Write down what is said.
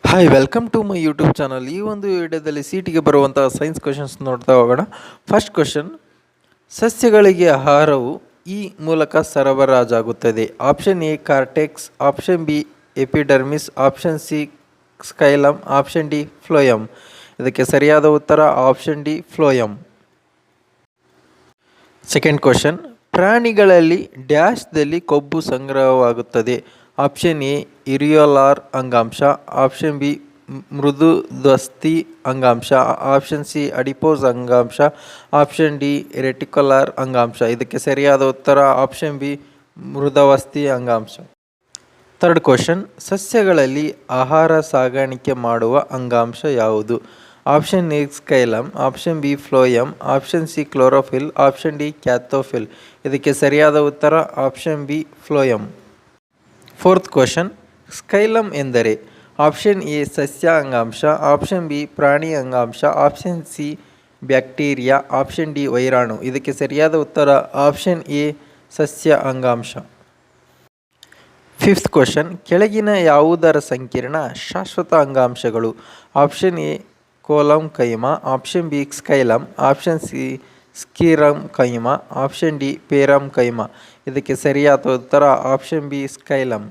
Hi welcome to my YouTube channel. ಈ ಒಂದು ವಿಡಿಯೋದಲ್ಲಿ ಸಿಟಿಗೆ ಬರುವಂತಹ ಸೈನ್ಸ್ ಕ್ವಶನ್ಸ್ ನೋಡ್ತಾ ಹೋಗೋಣ. ಫಸ್ಟ್ ಕ್ವಶನ್, ಸಸ್ಯಗಳಿಗೆ ಆಹಾರವು ಈ ಮೂಲಕ ಸರಬರಾಜಾಗುತ್ತದೆ. Option A cortex, option B epidermis, option C xylem, option D phloem. ಇದಕ್ಕೆ ಸರಿಯಾದ ಉತ್ತರ option D phloem. Second question, ಪ್ರಾಣಿಗಳಲ್ಲಿ ಡ್ಯಾಶ್ದಲ್ಲಿ ಕೊಬ್ಬು ಸಂಗ್ರಹವಾಗುತ್ತದೆ. ಆಪ್ಷನ್ ಎ ಇರಿಯೋಲಾರ್ ಅಂಗಾಂಶ, ಆಪ್ಷನ್ ಬಿ ಮೃದುದ್ವಸ್ಥಿ ಅಂಗಾಂಶ, ಆಪ್ಷನ್ ಸಿ ಅಡಿಪೋಸ್ ಅಂಗಾಂಶ, ಆಪ್ಷನ್ ಡಿ ರೆಟಿಕ್ಯುಲರ್ ಅಂಗಾಂಶ. ಇದಕ್ಕೆ ಸರಿಯಾದ ಉತ್ತರ ಆಪ್ಷನ್ ಬಿ ಮೃದುವಸ್ಥಿ ಅಂಗಾಂಶ. ಥರ್ಡ್ ಕ್ವಶನ್, ಸಸ್ಯಗಳಲ್ಲಿ ಆಹಾರ ಸಾಗಾಣಿಕೆ ಮಾಡುವ ಅಂಗಾಂಶ ಯಾವುದು? Option A xylem, option B phloem, option C chlorophyll, option D cataphyll. ಇದಕ್ಕೆ ಸರಿಯಾದ ಉತ್ತರ option B phloem. Fourth question, xylem ಎಂದರೆ? ಆಪ್ಷನ್ ಎ ಸಸ್ಯ ಅಂಗಾಂಶ, ಆಪ್ಷನ್ ಬಿ ಪ್ರಾಣಿ ಅಂಗಾಂಶ, option C bacteria, option D ವೈರಾಣು. ಇದಕ್ಕೆ ಸರಿಯಾದ ಉತ್ತರ ಆಪ್ಷನ್ ಎ ಸಸ್ಯ ಅಂಗಾಂಶ. ಫಿಫ್ತ್ ಕ್ವಶನ್, ಕೆಳಗಿನ ಯಾವುದರ ಸಂಕೀರ್ಣ ಶಾಶ್ವತ ಅಂಗಾಂಶಗಳು? Option A collenchyma, option B xylem, option C sclerenchyma, option D parenchyma. ಇದಕ್ಕೆ ಸರಿಯಾದ ಉತ್ತರ ಆಪ್ಷನ್ ಬಿ ಸ್ಕೈಲಮ್.